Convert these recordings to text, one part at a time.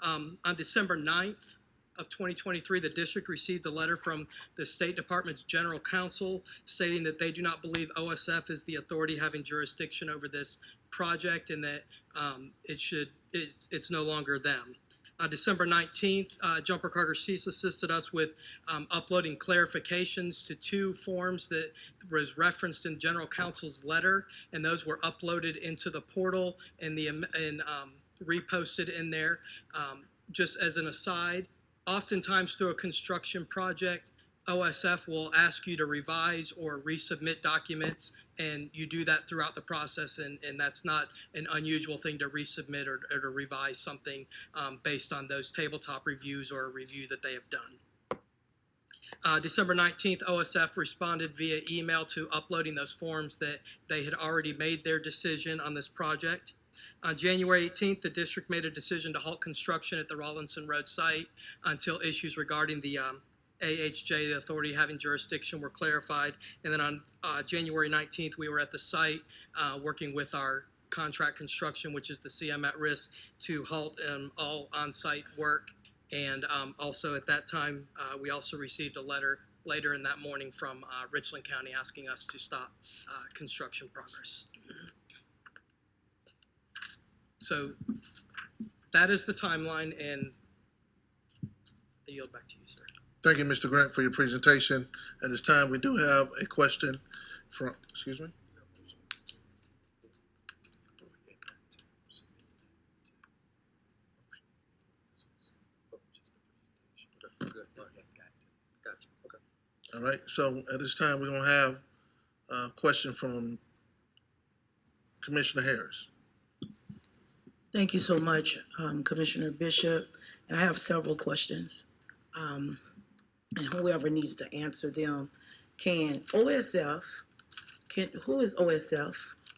On December 9th of 2023, the district received a letter from the State Department's General Counsel stating that they do not believe OSF is the authority having jurisdiction over this project and that it's no longer them. On December 19th, Jumper Carter Cease assisted us with uploading clarifications to 2 forms that was referenced in General Counsel's letter, and those were uploaded into the portal and reposted in there. Just as an aside, oftentimes through a construction project, OSF will ask you to revise or resubmit documents, and you do that throughout the process, and that's not an unusual thing to resubmit or to revise something based on those tabletop reviews or a review that they have done. December 19th, OSF responded via email to uploading those forms that they had already made their decision on this project. On January 18th, the district made a decision to halt construction at the Rawlinson Road site until issues regarding the AHJ, the authority having jurisdiction, were clarified. And then on January 19th, we were at the site working with our contract construction, which is the CM at risk, to halt all on-site work. And also at that time, we also received a letter later in that morning from Richland County asking us to stop construction progress. So that is the timeline, and I yield back to you, sir. Thank you, Mr. Grant, for your presentation. At this time, we do have a question from, excuse me? All right, so at this time, we're going to have a question from Commissioner Harris. Thank you so much, Commissioner Bishop. And I have several questions. And whoever needs to answer them can. OSF, who is OSF?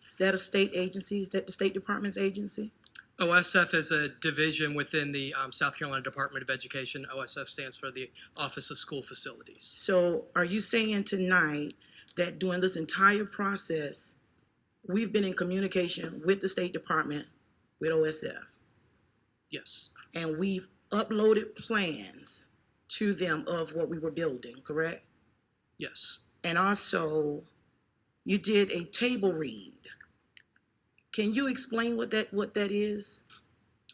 Is that a state agency? Is that the State Department's agency? OSF is a division within the South Carolina Department of Education. OSF stands for the Office of School Facilities. So are you saying tonight that during this entire process, we've been in communication with the State Department, with OSF? Yes. And we've uploaded plans to them of what we were building, correct? Yes. And also, you did a table read. Can you explain what that is?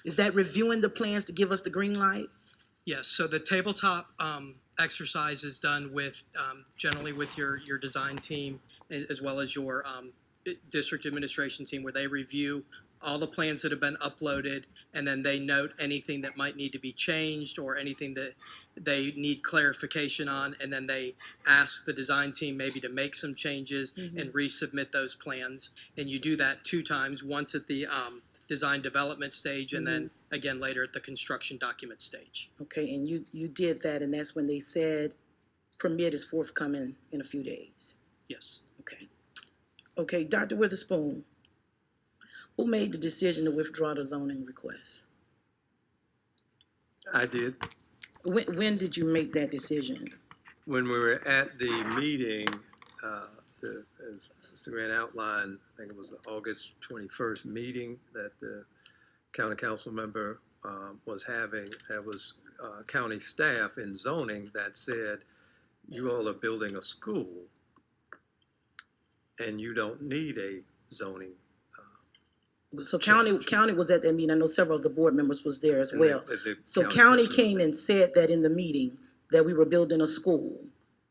Is that reviewing the plans to give us the green light? Yes. So the tabletop exercise is done with generally with your design team as well as your district administration team, where they review all the plans that have been uploaded, and then they note anything that might need to be changed or anything that they need clarification on, and then they ask the design team maybe to make some changes and resubmit those plans. And you do that 2 times, once at the design development stage and then again later at the construction document stage. Okay, and you did that, and that's when they said permit is forthcoming in a few days. Yes. Okay. Okay, Dr. Witherspoon, who made the decision to withdraw the zoning request? I did. When did you make that decision? When we were at the meeting, as Mr. Grant outlined, I think it was the August 21st meeting that the county council member was having. That was county staff in zoning that said, you all are building a school and you don't need a zoning. So county was at that meeting. I know several of the board members was there as well. So county county came and said that in the meeting that we were building a school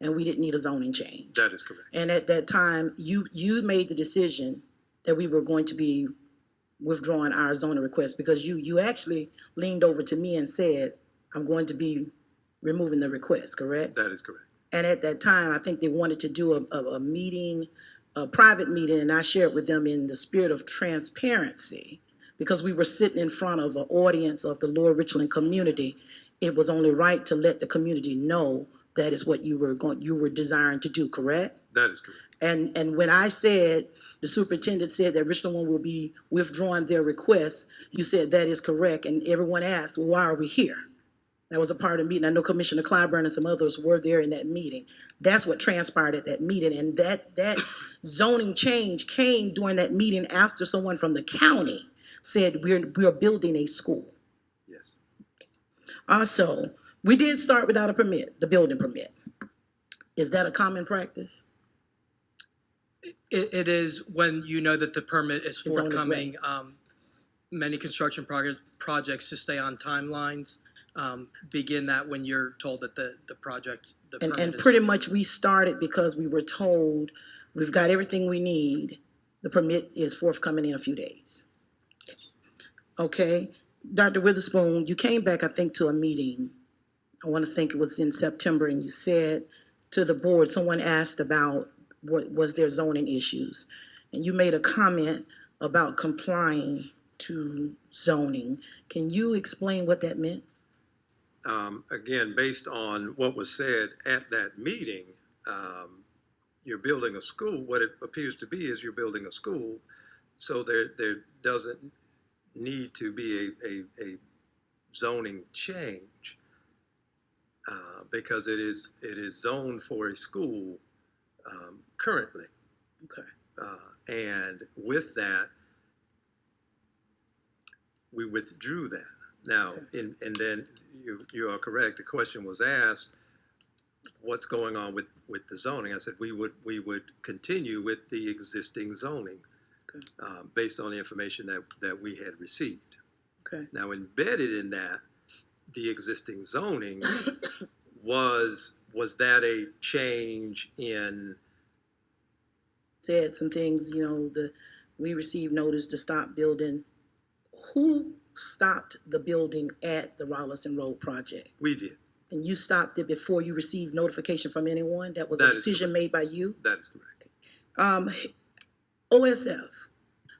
and we didn't need a zoning change. That is correct. And at that time, you made the decision that we were going to be withdrawing our zoning request, because you actually leaned over to me and said, I'm going to be removing the request, correct? That is correct. And at that time, I think they wanted to do a meeting, a private meeting, and I shared with them in the spirit of transparency, because we were sitting in front of an audience of the Lower Richland community. It was only right to let the community know that is what you were desiring to do, correct? That is correct. And when I said, the superintendent said that Richland One will be withdrawing their request, you said that is correct, and everyone asked, well, why are we here? That was a part of the meeting. I know Commissioner Clyburn and some others were there in that meeting. That's what transpired at that meeting. And that zoning change came during that meeting after someone from the county said we're building a school. Yes. Also, we did start without a permit, the building permit. Is that a common practice? It is when you know that the permit is It's on its forthcoming. Many construction projects to stay on timelines begin that when you're told that the And permit is. pretty much we started because we were told we've got everything we need. The permit is forthcoming in a few days. Okay, Dr. Witherspoon, you came back, I think, to a meeting. I want to think it was in September, and you said to the board, someone asked about what was their zoning issues. And you made a comment about complying to zoning. Can you explain what that meant? Again, based on what was said at that meeting, you're building a school. What it appears to be is you're building a school, so there doesn't need to be a zoning change because it is zoned for a school currently. Okay. And with that, we withdrew that. Now, Okay. and then you are correct. The question was asked, what's going on with the zoning? I said we would continue with the existing zoning Okay. based on the information that we had received. Okay. Now, embedded in that, the existing zoning was that a change in? Said some things, we received notice to stop building. Who stopped the building at the Rollison Road project? We did. And you stopped it before you received notification from anyone? That was a That is decision made by you? That is correct. OSF,